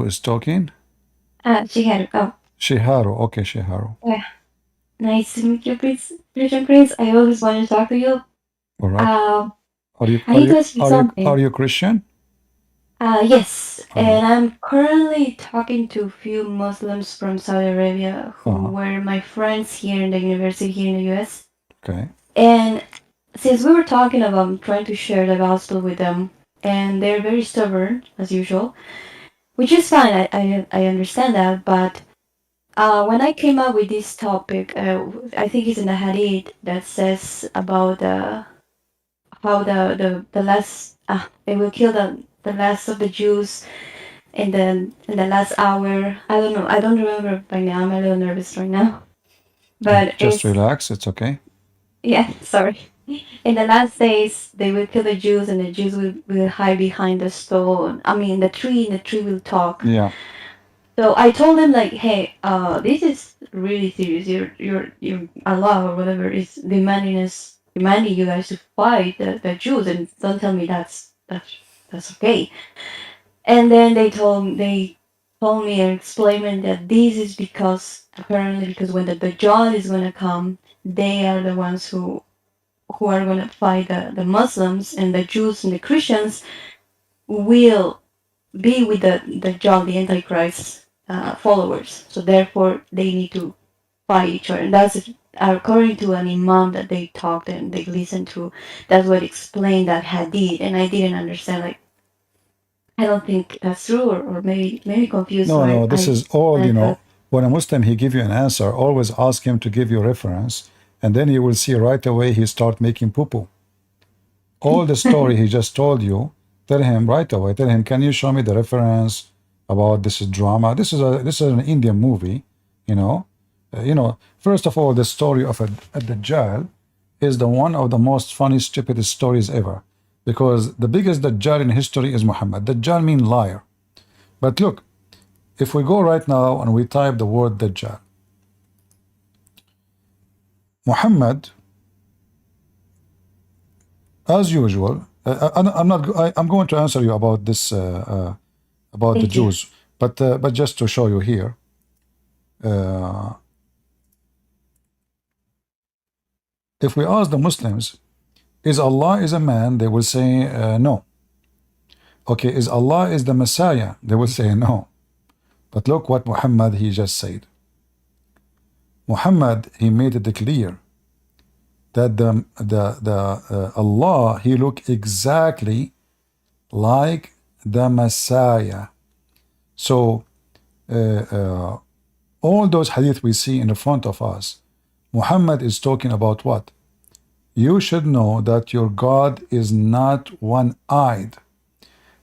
is talking? Shiharu. Oh, Shiharu. Okay, Shiharu. yeah. Nice to meet you, Prince. I always want to talk to you. All right. I need to ask you something. Are you Christian? Yes, All right. and I'm currently talking to a few Muslims from Saudi Arabia who were my friends here in the university here in the US. Okay. And since we were talking about trying to share the gospel with them, and they're very stubborn as usual, which is fine. I understand that, but when I came up with this topic, I think it's in the hadith that says about how the last they will kill the last of the Jews in the last hour. I don't know. I don't remember by now. I'm a little nervous right now. But just it's relax. It's okay. yeah. Sorry. In the last days, they will kill the Jews, and the Jews will hide behind the stone. I mean, the tree, and the tree will talk. Yeah. So I told them like, hey, this is really serious. Your Allah or whatever is demanding you guys to fight the Jews, and don't tell me that's okay. And then they told me and explained that this is because apparently because when the Dajjal is gonna come, they are the ones who are gonna fight the Muslims, and the Jews and the Christians will be with the Dajjal, the Antichrist followers. So therefore, they need to fight each other. And that's according to an imam that they talked and they listened to. That's what explained that hadith, and I didn't understand. Like, I don't think that's true, or maybe confused. No, this is all, you know, when a Muslim, he give you an answer, always ask him to give you reference, and then you will see right away he start making poo-poo. All the story he just told you, tell him right away, tell him, can you show me the reference about this drama? This is an Indian movie, you know. First of all, the story of a Dajjal is the one of the most funny, stupidest stories ever. Because the biggest Dajjal in history is Muhammad. Dajjal means liar. But look, if we go right now and we type the word Dajjal, Muhammad, as usual, I'm going to answer you about this, about the Jews, but just to show you here, if we ask the Muslims, is Allah is a man? They will say no. Okay, is Allah is the Messiah? They will say no. But look what Muhammad he just said. Muhammad he made it clear that Allah he look exactly like the Messiah. So all those hadith we see in the front of us, Muhammad is talking about what? You should know that your God is not one-eyed.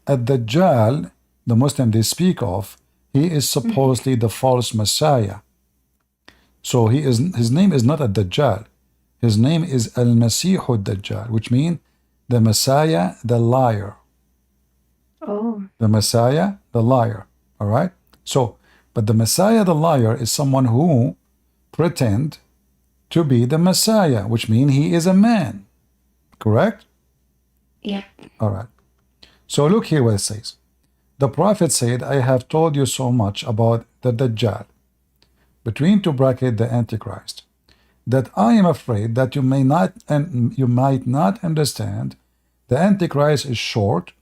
At Dajjal, the Muslim they speak of, he is supposedly the false Messiah. So his name is not a Dajjal. His name is Al-Masih Dajjal, which means the Messiah, the liar. Oh. The Messiah, the liar. All right? So, but the Messiah, the liar, is someone who pretend to be the Messiah, which means he is a man. Correct? Yeah. All right. So look here what it says. The Prophet said, I have told you so much about the Dajjal, between two brackets the Antichrist, that I am afraid that you might not understand. The Antichrist is short,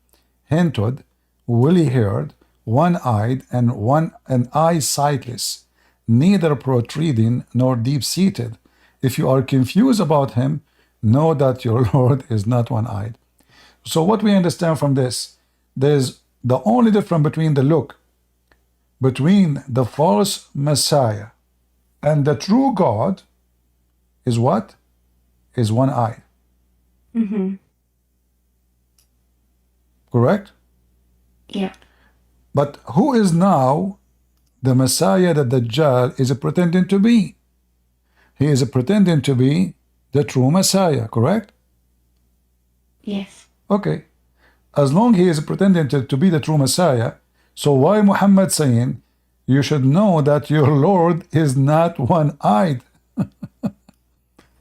hinted, woolly-haired, one-eyed, and eye sightless, neither protruding nor deep-seated. If you are confused about him, know that your Lord is not one-eyed. So what we understand from this, there's the only difference between the look, between the false Messiah and the true God is what? Is one eye. Correct? Yeah. But who is now the Messiah that Dajjal is pretending to be? He is pretending to be the true Messiah, correct? Yes. Okay. As long he is pretending to be the true Messiah, so why Muhammad saying, you should know that your Lord is not one-eyed?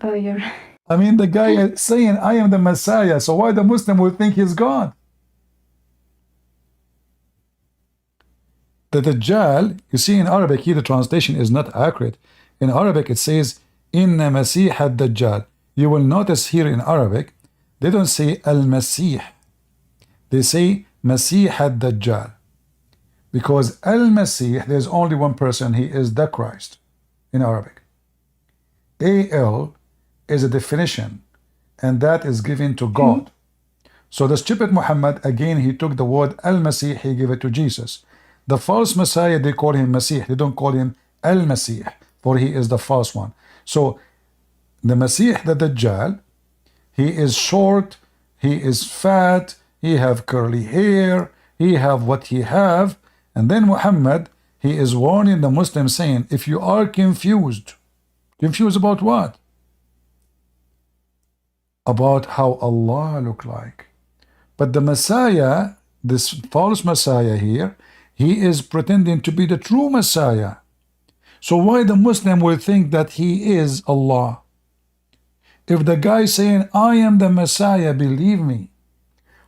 Oh, you're right. I mean, the guy is saying, I am the Messiah, so why the Muslim will think he's God? The Dajjal, you see in Arabic here the translation is not accurate. In Arabic it says, Inna Masih ad-Dajjal. You will notice here in Arabic, they don't say Al-Masih. They say Masih ad-Dajjal. Because Al-Masih, there's only one person, he is the Christ in Arabic. Al is a definition, and that is given to God. So the stupid Muhammad, again, he took the word Al-Masih, he gave it to Jesus. The false Messiah, they call him Masih. They don't call him Al-Masih, for he is the false one. So the Masih, the Dajjal, he is short, he is fat, he have curly hair, he have what he have. And then Muhammad, he is warning the Muslims saying, if you are confused about what? About how Allah look like. But the Messiah, this false Messiah here, he is pretending to be the true Messiah. So why the Muslim will think that he is Allah? If the guy saying, I am the Messiah, believe me,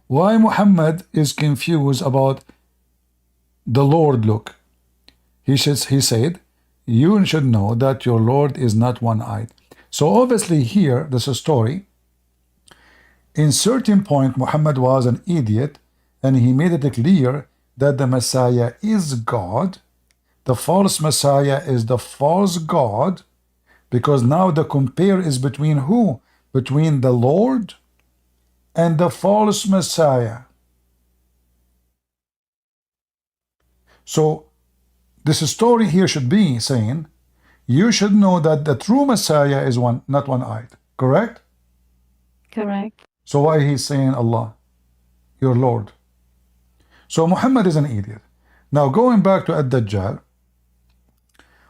why Muhammad is confused about the Lord look? He said, you should know that your Lord is not one-eyed. So obviously here, there's a story. In certain point, Muhammad was an idiot, and he made it clear that the Messiah is God. The false Messiah is the false God, because now the compare is between who? Between the Lord and the false Messiah. So this story here should be saying, you should know that the true Messiah is not one-eyed. Correct? Correct. So why he's saying Allah, your Lord? So Muhammad is an idiot. Now going back to Ad-Dajjal,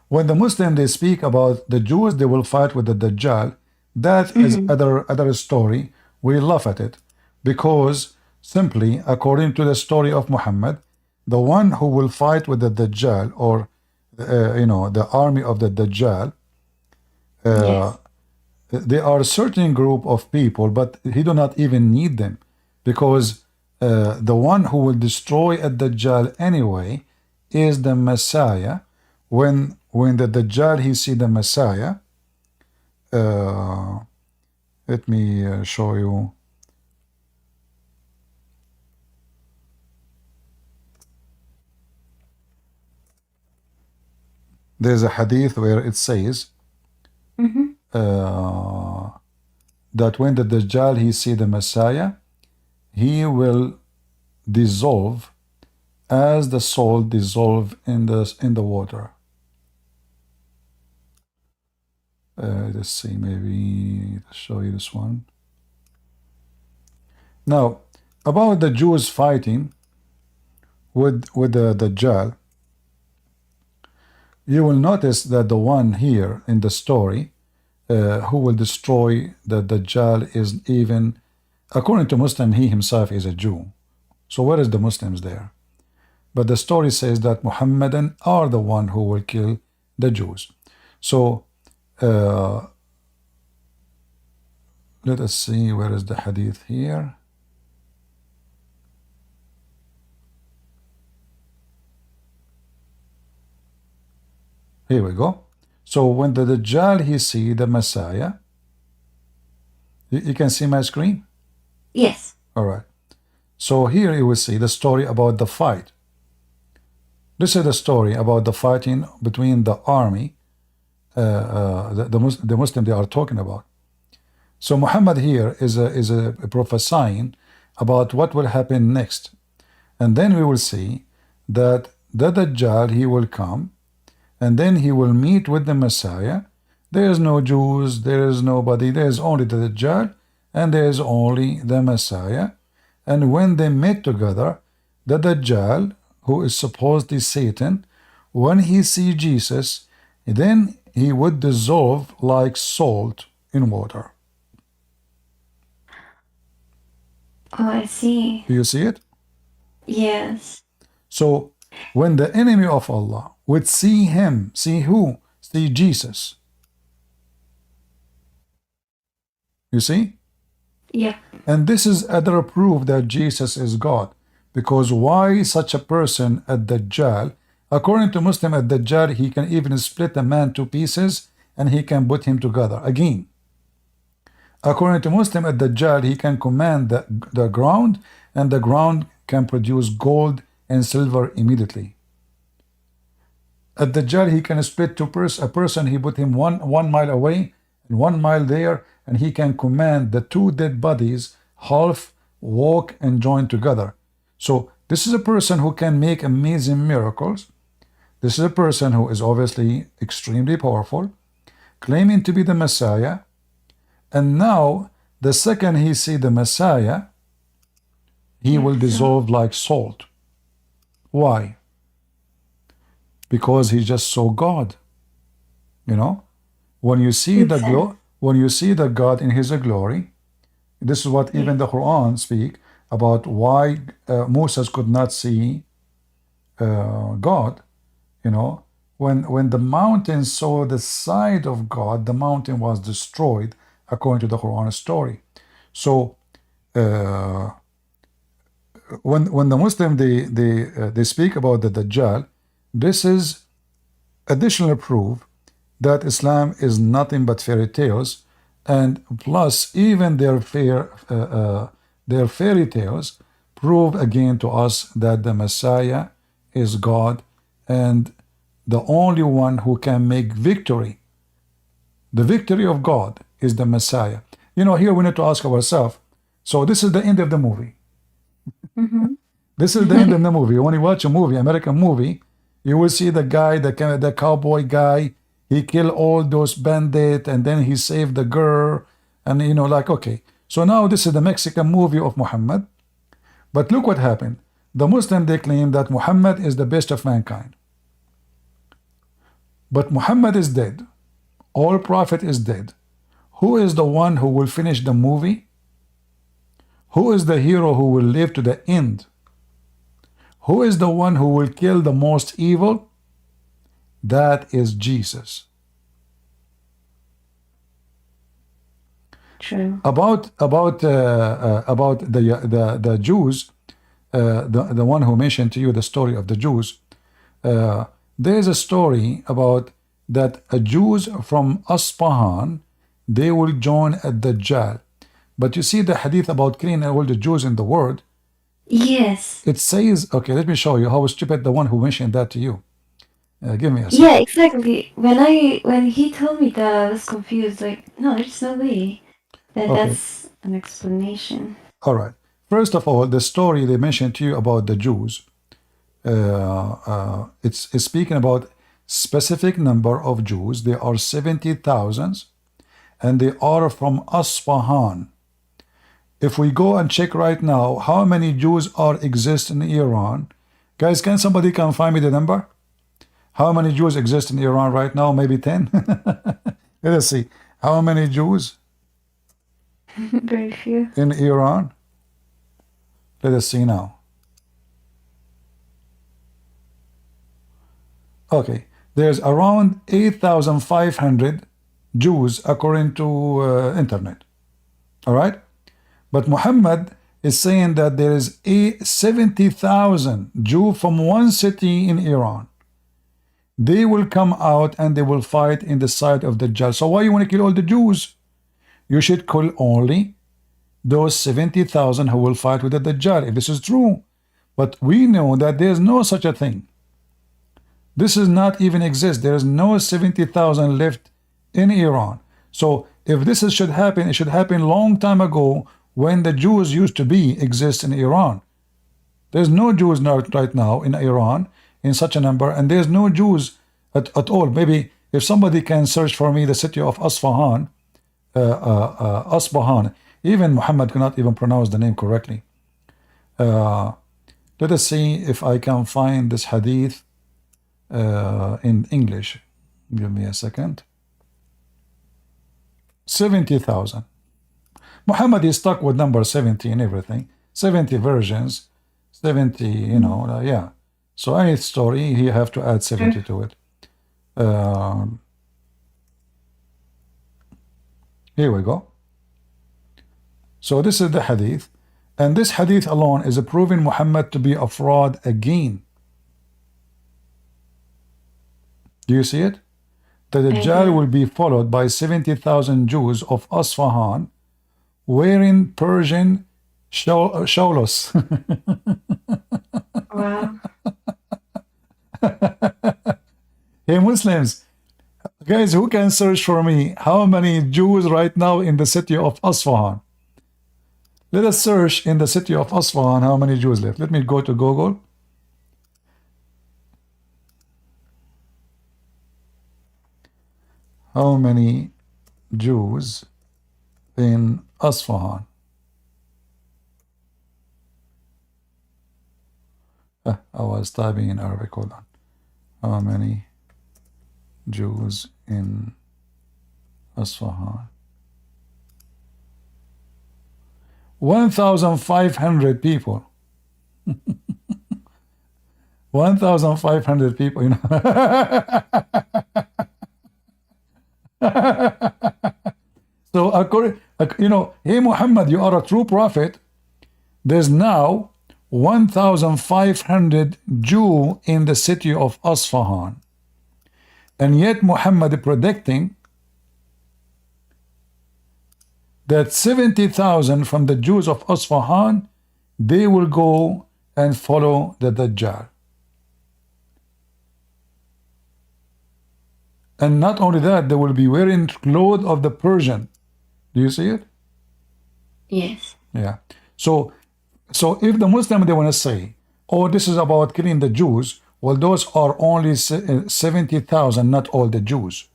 when the Muslim they speak about the Jews, they will fight with the Dajjal. That is other story. We laugh at it because simply according to the story of Muhammad, the one who will fight with the Dajjal, or the army of the Dajjal, Yes. they are a certain group of people, but he do not even need them, because the one who will destroy a Dajjal anyway is the Messiah. When the Dajjal he see the Messiah, let me show you. There's a hadith where it says that when the Dajjal he see the Messiah, he will dissolve as the salt dissolve in the water. Let's see, maybe I'll show you this one. Now, about the Jews fighting with the Dajjal, you will notice that the one here in the story who will destroy the Dajjal is even, according to Muslim, he himself is a Jew. So where is the Muslims there? But the story says that Muhammadan are the one who will kill the Jews. So let us see, where is the hadith here? Here we go. So when the Dajjal he see the Messiah, you can see my screen? Yes. All right. So here you will see the story about the fight. This is the story about the fighting between the army, the Muslim they are talking about. So Muhammad here is a prophesying about what will happen next. And then we will see that the Dajjal he will come, and then he will meet with the Messiah. There is no Jews, there is nobody, there is only the Dajjal, and there is only the Messiah. And when they meet together, the Dajjal, who is supposedly Satan, when he sees Jesus, then he would dissolve like salt in water. Oh, I see. Do you see it? Yes. So when the enemy of Allah would see him, see who? See Jesus. You see? Yeah. And this is other proof that Jesus is God. Because why such a person at Dajjal According to Muslim, Ad-Dajjal, he can even split a man to pieces and he can put him together again. According to Muslim, Ad-Dajjal, he can command the ground, and the ground can produce gold and silver immediately. Ad-Dajjal, he can split to a person, he put him one mile away and 1 mile there, and he can command the two dead bodies half walk and join together. So this is a person who can make amazing miracles. This is a person who is obviously extremely powerful, claiming to be the Messiah. And now, the second he see the Messiah, he will dissolve like salt. Why? Because he just saw God. You know, when you see the God in His glory, this is what even the Quran speak about why Moses could not see God. You know, when the mountain saw the side of God, the mountain was destroyed, according to the Quran story. So when the Muslim they speak about the Dajjal, this is additional proof that Islam is nothing but fairy tales, and plus even their fairy tales prove again to us that the Messiah is God, and the only one who can make victory, the victory of God, is the Messiah. You know, here we need to ask ourselves, so this is the end of the movie. This is the end of the movie. When you watch a movie, American movie, you will see the guy, the cowboy guy, he killed all those bandits, and then he saved the girl, and you know, like, okay. So now this is the Mexican movie of Muhammad. But look what happened. The Muslim, they claim that Muhammad is the best of mankind. But Muhammad is dead. All prophet is dead. Who is the one who will finish the movie? Who is the hero who will live to the end? Who is the one who will kill the most evil? That is Jesus. True. About the Jews, the one who mentioned to you the story of the Jews. There is a story about that a Jews from Aspahan, they will join at Dajjal. But you see the hadith about killing all the Jews in the world. Yes. It says, okay, let me show you how stupid the one who mentioned that to you. Give me a second. Yeah, exactly. When he told me that, I was confused. Like, no, there's no way that Okay. that's an explanation. All right. First of all, the story they mentioned to you about the Jews, it's speaking about specific number of Jews. There are 70,000, and they are from Aspahan. If we go and check right now, how many Jews exist in Iran? Guys, can somebody find me the number? How many Jews exist in Iran right now? Maybe 10? Let us see. How many Jews Very few. in Iran? Let us see now. Okay, there's around 8,500 Jews according to internet. All right? But Muhammad is saying that there is 70,000 Jews from one city in Iran. They will come out and they will fight in the side of the Dajjal. So why you want to kill all the Jews? You should kill only those 70,000 who will fight with the Dajjal, if this is true. But we know that there is no such a thing. This does not even exist. There is no 70,000 left in Iran. So if this should happen, it should happen long time ago when the Jews used to exist in Iran. There's no Jews right now in Iran in such a number, and there's no Jews at all. Maybe if somebody can search for me the city of Asfahan, Asbahan, even Muhammad cannot even pronounce the name correctly. Let us see if I can find this hadith in English. Give me a second. 70,000. Muhammad is stuck with number 70 and everything. 70 versions, 70, you know, yeah. So any story, you have to add 70 to it. Here we go. So this is the hadith. And this hadith alone is proving Muhammad to be a fraud again. Do you see it? The Dajjal will be followed by 70,000 Jews of Asfahan wearing Persian shawls. Wow. Hey Muslims, guys, who can search for me how many Jews right now in the city of Asfahan? Let us search in the city of Asfahan how many Jews live. Let me go to Google. How many Jews in Asfahan? I was typing in Arabic, hold on. How many Jews in Asfahan? 1,500 people. 1,500 people, you know. So, according, you know, hey Muhammad, you are a true prophet. There's now 1,500 Jew in the city of Asfahan. And yet Muhammad predicting that 70,000 from the Jews of Asfahan, they will go and follow the Dajjal. And not only that, they will be wearing clothes of the Persian. Do you see it? Yes. Yeah. So if the Muslim, they want to say, oh, this is about killing the Jews, well, those are only 70,000, not all the Jews.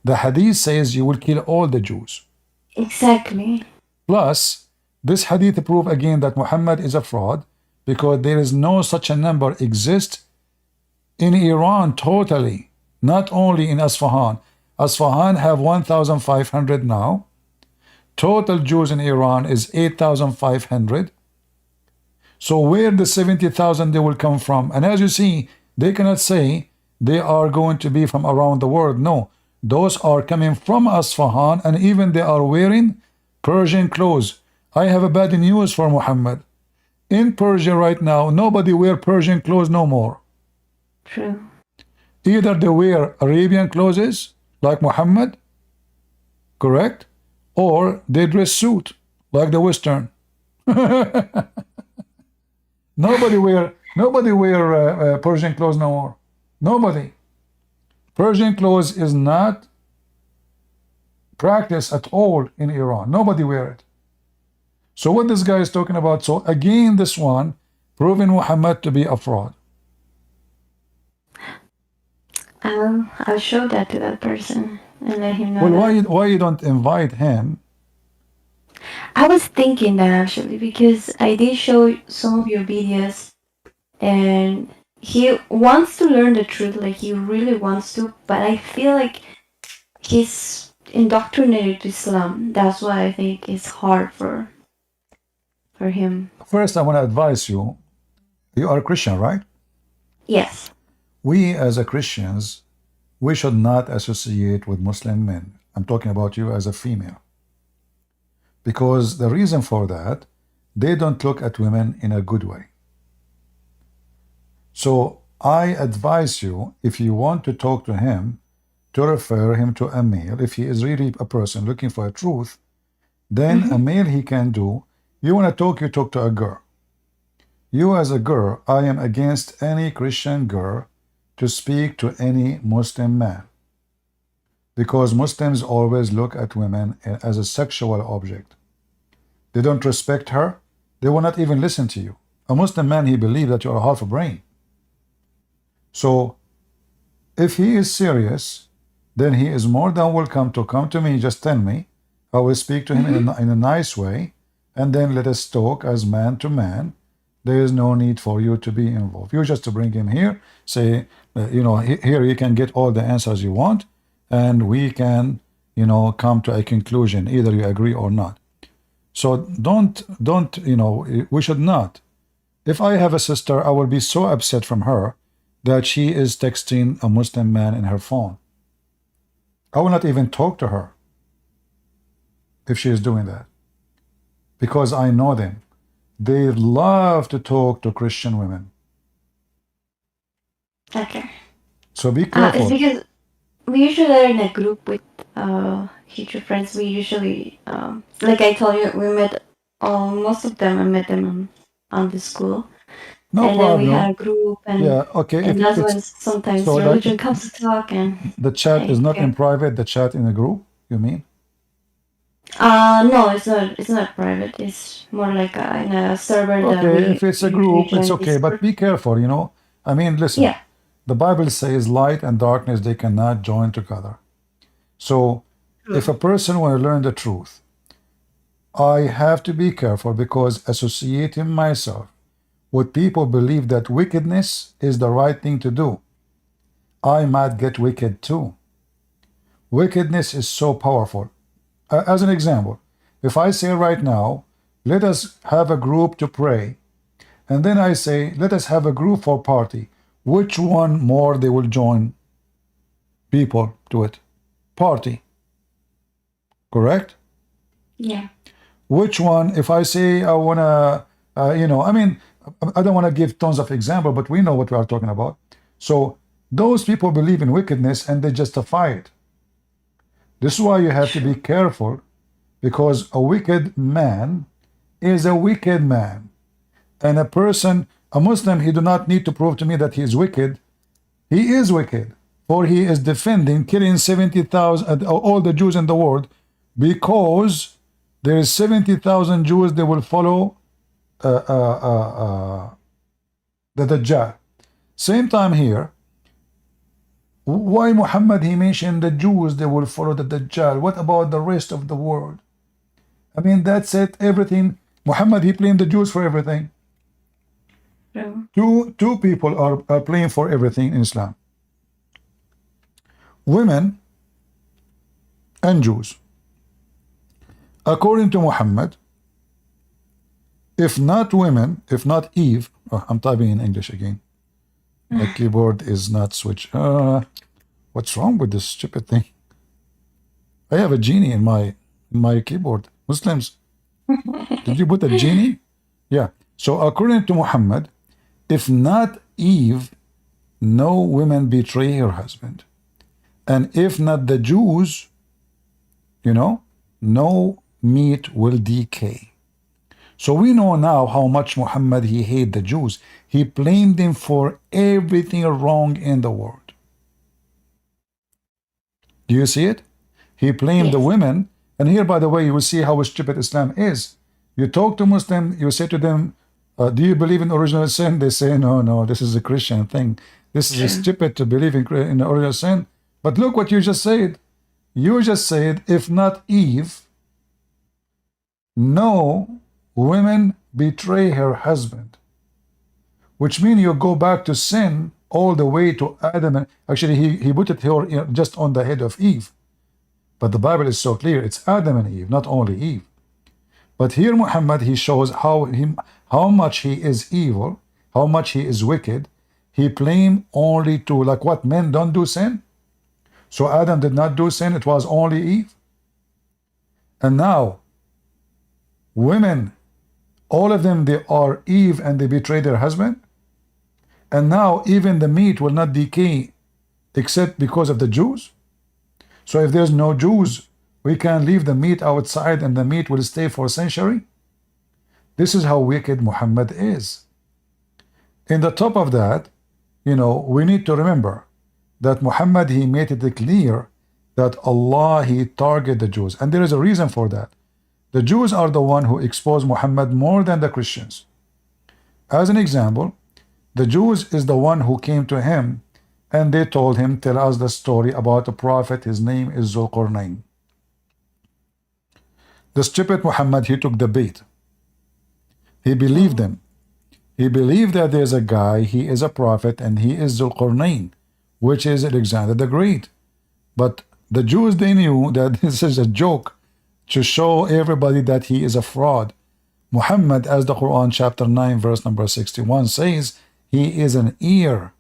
The hadith says you will kill all the Jews. Exactly. Plus, this hadith prove again that Muhammad is a fraud, because there is no such a number exist in Iran totally, not only in Asfahan. Asfahan have 1,500 now. Total Jews in Iran is 8,500. So where the 70,000 they will come from? And as you see, they cannot say they are going to be from around the world. No, those are coming from Asfahan, and even they are wearing Persian clothes. I have a bad news for Muhammad. In Persia right now, nobody wear Persian clothes no more. True. Either they wear Arabian clothes like Muhammad, correct? Or they dress suit like the Western. Nobody wear Persian clothes no more. Nobody. Persian clothes is not practiced at all in Iran. Nobody wear it. So what this guy is talking about, so again this one, proving Muhammad to be a fraud. I'll show that to that person and let him know. Well, that. why you don't invite him? I was thinking that actually, because I did show some of your videos, and he wants to learn the truth, like he really wants to, but I feel like he's indoctrinated to Islam. That's why I think it's hard for him. First, I want to advise you. You are a Christian, right? Yes. We as a Christians, we should not associate with Muslim men. I'm talking about you as a female. Because the reason for that, they don't look at women in a good way. So I advise you, if you want to talk to him, to refer him to a male. If he is really a person looking for a truth, then a male he can do. You want to talk, you talk to a girl. You as a girl, I am against any Christian girl to speak to any Muslim man. Because Muslims always look at women as a sexual object. They don't respect her. They will not even listen to you. A Muslim man, he believes that you are half a brain. So, if he is serious, then he is more than welcome to come to me. Just tell me. I will speak to him in a nice way, and then let us talk as man to man. There is no need for you to be involved. You just to bring him here, say, you know, here you can get all the answers you want, and we can, you know, come to a conclusion. Either you agree or not. So don't, you know, we should not. If I have a sister, I will be so upset from her that she is texting a Muslim man in her phone. I will not even talk to her if she is doing that. Because I know them. They love to talk to Christian women. Okay. So be It's careful. because we usually are in a group with teacher friends. We usually, like I told you, we met most of them. I met them on the school, No and then we problem. had a group, Yeah, okay. and If that's it's when sometimes so, like, religion comes to talk. And the chat is hey, not in okay. private, the chat in a group, you mean? No, it's not. It's not private. It's more like in a server that Okay, we if it's a usually group, it's join okay, but Discord. be careful, you know. I mean, listen, Yeah, the Bible says light and darkness, they cannot join together. So if a true. person want to learn the truth, I have to be careful because associating myself with people believe that wickedness is the right thing to do, I might get wicked too. Wickedness is so powerful. As an example, if I say right now, let us have a group to pray, and then I say, let us have a group for party, which one more they will join people to it? Party, correct? Yeah. Which one, if I say I want to, I mean, I don't want to give tons of example, but we know what we are talking about. So those people believe in wickedness and they justify it. This is why you have to be True. careful, because a wicked man is a wicked man. And a person, a Muslim, he do not need to prove to me that he is wicked. He is wicked, for he is defending killing 70,000 all the Jews in the world, because there is 70,000 Jews that will follow the Dajjal. Same time here, why Muhammad he mentioned the Jews they will follow the Dajjal? What about the rest of the world? I mean, that's it. Everything. Muhammad he blamed the Jews for everything. True. Two people are playing for everything in Islam: women and Jews. According to Muhammad, if not women, if not Eve, I'm typing in English again. My keyboard is not switched. What's wrong with this stupid thing? I have a genie in my keyboard. Muslims, did you put a genie? Yeah. So according to Muhammad, if not Eve, no woman betray her husband. And if not the Jews, no meat will decay. So we know now how much Muhammad he hated the Jews. He blamed them for everything wrong in the world. Do you see it? He blamed the Yes. women. And here, by the way, you will see how stupid Islam is. You talk to Muslim, you say to them, do you believe in original sin? They say, no, this is a Christian thing. This is True. stupid to believe in original sin. But look what you just said. You just said, if not Eve, no women betray her husband. Which means you go back to sin all the way to Adam. And actually, he put it here just on the head of Eve. But the Bible is so clear. It's Adam and Eve, not only Eve. But here Muhammad, he shows how much he is evil, how much he is wicked. He blamed only to, like what, men don't do sin? So Adam did not do sin, it was only Eve. And now, women, all of them, they are Eve and they betray their husband. And now even the meat will not decay except because of the Jews. So if there's no Jews, we can leave the meat outside and the meat will stay for a century. This is how wicked Muhammad is. In the top of that, we need to remember that Muhammad, he made it clear that Allah, he targeted the Jews. And there is a reason for that. The Jews are the one who exposed Muhammad more than the Christians. As an example, the Jews is the one who came to him and they told him, tell us the story about a prophet, his name is Zulqarnain. The stupid Muhammad, he took the bait. He believed them. He believed that there's a guy, he is a prophet, and he is Zulqarnain, which is Alexander the Great. But the Jews, they knew that this is a joke to show everybody that he is a fraud. Muhammad, as the Quran chapter 9 verse number 61 says, he is an ear.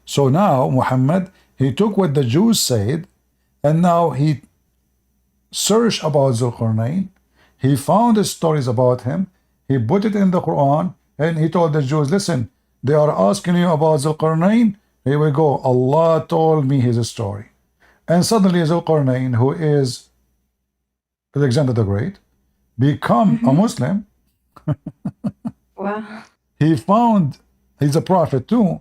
So now Muhammad, he took what the Jews said, and now he searched about Zulqarnain. He found the stories about him. He put it in the Quran, and he told the Jews, listen, they are asking you about Zulqarnain. Here we go. Allah told me his story. And suddenly Zulqarnain, who is Alexander the Great, become a Muslim. Wow. He's a prophet too.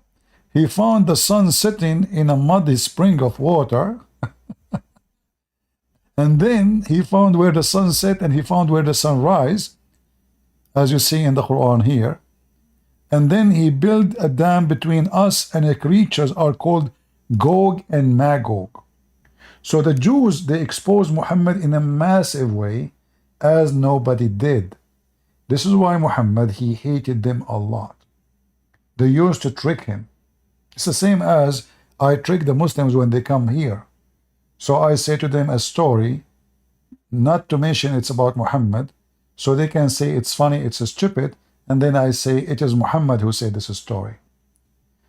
He found the sun sitting in a muddy spring of water. And then he found where the sun set and he found where the sun rise, as you see in the Quran here. And then he built a dam between us and the creatures are called Gog and Magog. So the Jews, they exposed Muhammad in a massive way as nobody did. This is why Muhammad, he hated them a lot. They used to trick him. It's the same as I trick the Muslims when they come here. So I say to them a story, not to mention it's about Muhammad, so they can say it's funny, it's stupid, and then I say it is Muhammad who said this story.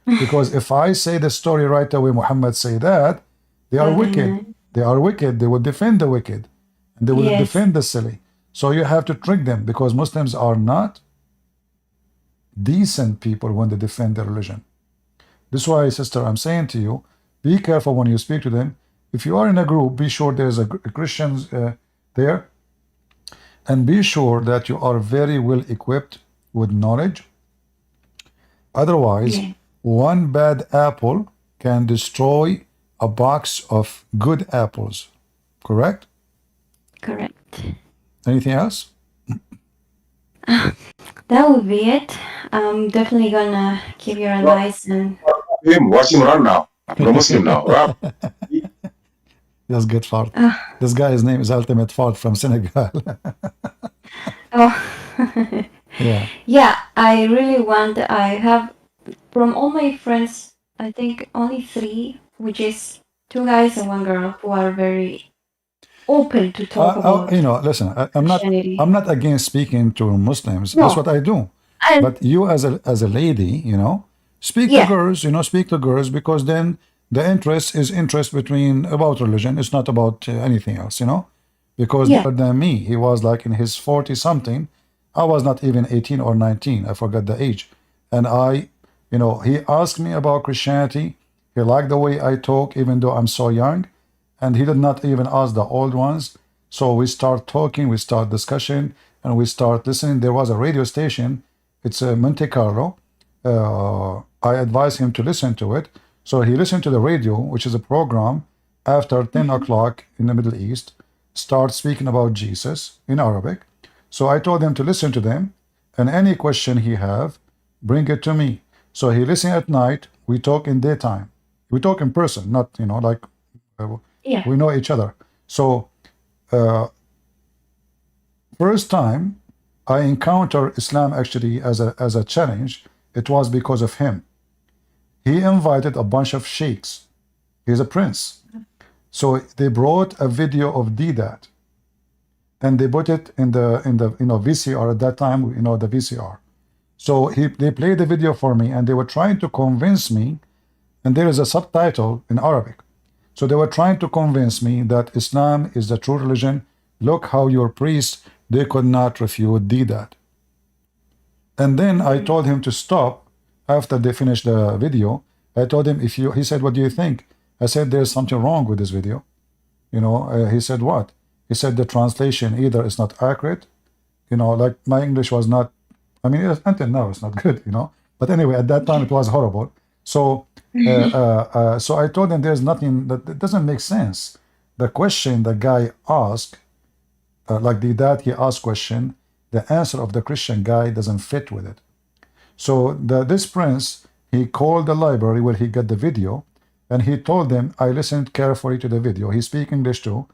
Because if I say the story right away, Muhammad say that, they are wicked. They are wicked. They will defend the wicked. And they will Yes. defend the silly. So you have to trick them because Muslims are not decent people when they defend their religion. This is why, sister, I'm saying to you, be careful when you speak to them. If you are in a group, be sure there's a Christians there. And be sure that you are very well equipped with knowledge. Otherwise, Yeah. one bad apple can destroy a box of good apples. Correct? Correct. Anything else? That would be it. I'm definitely gonna keep your advice and Watch him run now. I'm a Muslim now. Right? Just get fart. This guy's name is Ultimate Fart from Senegal. oh Yeah. yeah, I really want. I have from all my friends, I think only 3, which is 2 guys and 1 girl, who are very open to talk about You know, listen, I'm Christianity. not against speaking to Muslims. No. That's what I do. And But you as a lady, you know, speak to Yeah. girls, you know, speak to girls, because then the interest is interest between about religion. It's not about anything else, you know, because Yeah. other than me, he was like in his 40 something. I was not even 18 or 19. I forgot the age. And you know, he asked me about Christianity. He liked the way I talk, even though I'm so young. And he did not even ask the old ones. So we start talking, we start discussion, and we start listening. There was a radio station. It's Monte Carlo. I advised him to listen to it. So he listened to the radio, which is a program after 10 o'clock in the Middle East, start speaking about Jesus in Arabic. So I told him to listen to them, and any question he have, bring it to me. So he listen at night. We talk in daytime. We talk in person, not, you know, like Yeah. we know each other. So first time I encountered Islam actually as a challenge, it was because of him. He invited a bunch of sheikhs. He's a prince. So they brought a video of Debat, and they put it in the you know, VCR at that time, you know, the VCR. So they played the video for me, and they were trying to convince me, and there is a subtitle in Arabic. So they were trying to convince me that Islam is the true religion. Look how your priests, they could not refute Debat. And then I told him to stop after they finished the video. I told him, he said, what do you think? I said, there's something wrong with this video. You know, he said, what? He said, the translation either is not accurate, you know, like my English was not, I mean, until now it's not good, you know. But anyway, at that time it was horrible. So, so I told him there's nothing, that doesn't make sense. The question the guy asked, like that he asked question, the answer of the Christian guy doesn't fit with it. So this prince, he called the library where he got the video, and he told them, I listened carefully to the video. He speaks English too,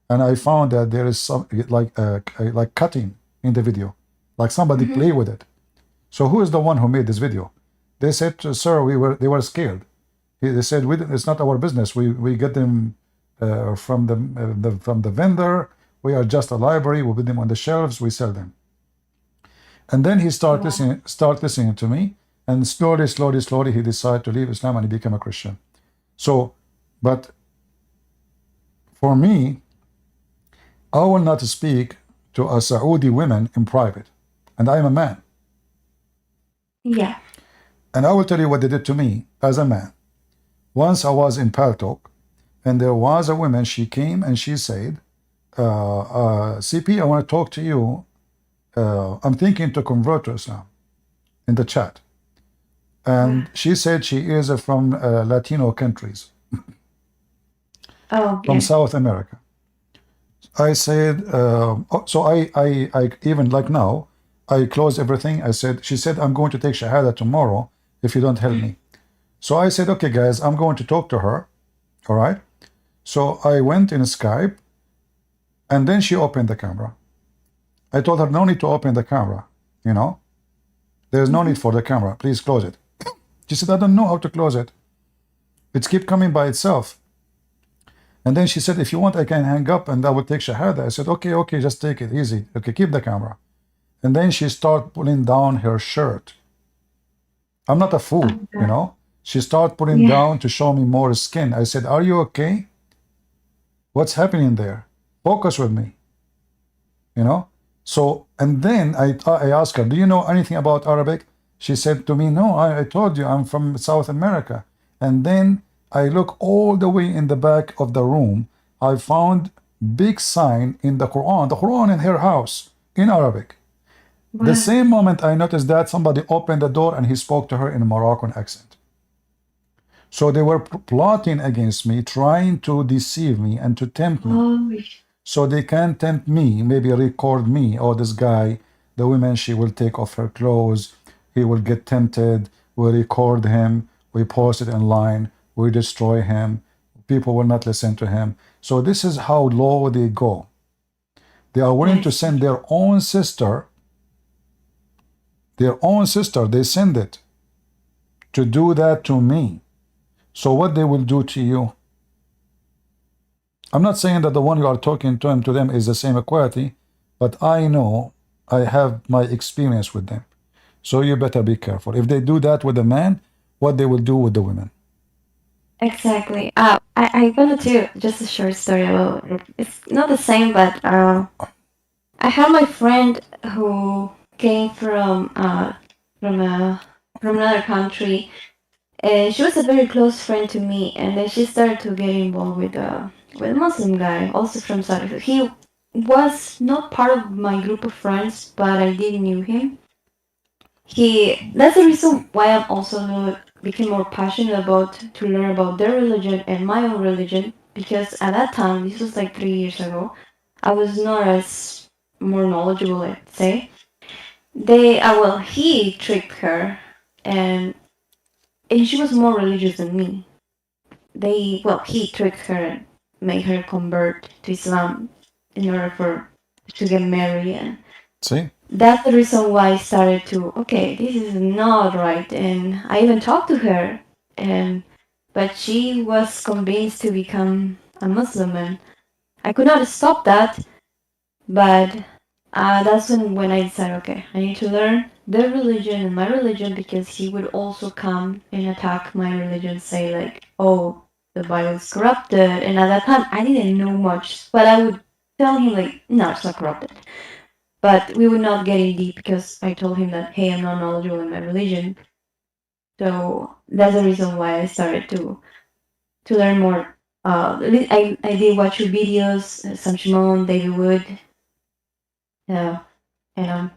and I found that there is some like cutting in the video, like somebody play with it. So who is the one who made this video? They said, sir, they were scared. They said, it's not our business. We get them from the vendor. We are just a library. We put them on the shelves. We sell them. And then he start listening to me, and slowly he decided to leave Islam and he became a Christian. So, but for me, I will not speak to a Saudi woman in private, and I am a man. Yeah. And I will tell you what they did to me as a man. Once I was in Paltalk, and there was a woman, she came and she said, CP, I want to talk to you. I'm thinking to convert to Islam, in the chat. And she said she is from Latino countries, Oh, from yeah. South America. I said, so I even like now, I closed everything. I said, she said, I'm going to take Shahada tomorrow if you don't help me. So I said, okay, guys, I'm going to talk to her. All right. So I went in Skype, and then she opened the camera. I told her, no need to open the camera. You know, there's no need for the camera. Please close it. She said, I don't know how to close it. It's keep coming by itself. And then she said, if you want, I can hang up and I will take Shahada. I said, okay, just take it easy. Okay, keep the camera. And then she started pulling down her shirt. I'm not a fool, you know. She started pulling Yeah. down to show me more skin. I said, are you okay? What's happening there? Focus with me, you know. So, and then I asked her, do you know anything about Arabic? She said to me, no, I told you I'm from South America. And then I look all the way in the back of the room. I found big sign in the Quran in her house in Arabic. Wow. The same moment I noticed that, somebody opened the door and he spoke to her in a Moroccan accent. So they were plotting against me, trying to deceive me and to tempt me. Oh, So they can tempt me, maybe record me. Oh, this guy, the woman, she will take off her clothes. He will get tempted. We record him. We post it online. We destroy him. People will not listen to him. So this is how low they go. They are willing to send their own sister. They send it to do that to me. So what they will do to you? I'm not saying that the one you are talking to them is the same equality, but I know, I have my experience with them. So you better be careful. If they do that with a man, what they will do with the women. exactly. I wanted to just a short story about it. It's not the same, but I had my friend who came from another country, and she was a very close friend to me. And then she started to get involved with a Muslim guy, also from Saudi. He was not part of my group of friends, but I did knew him. That's the reason why I'm also became more passionate about to learn about their religion and my own religion, because at that time, this was like 3 years ago, I was not as more knowledgeable, let's say. He tricked her, and she was more religious than me. He tricked her and made her convert to Islam in order to get married, and See? that's the reason why I started to, okay, this is not right. And I even talked to her, but she was convinced to become a Muslim, and I could not stop that. But that's when I decided, okay, I need to learn their religion and my religion, because he would also come and attack my religion, say like, oh, the Bible is corrupted. And at that time, I didn't know much, but I would tell him like, no, it's not corrupted. But we would not get in deep, because I told him that, hey, I'm not knowledgeable in my religion. So that's the reason why I started to learn more. I did watch your videos, Sam Shimon, David Wood. Yeah, and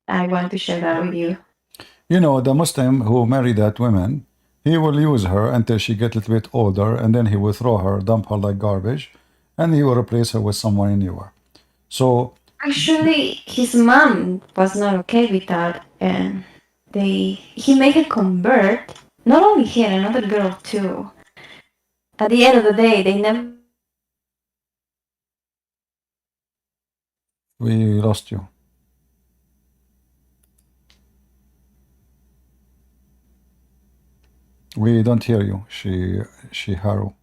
I wanted to share that with you. You know, the Muslim who married that woman, he will use her until she gets a little bit older, and then he will throw her, dump her like garbage, and he will replace her with someone newer. So Actually, his mom was not okay with that, and he made her convert. Not only he, another girl too. At the end of the day, they never. we lost you. We don't hear you. She Haru.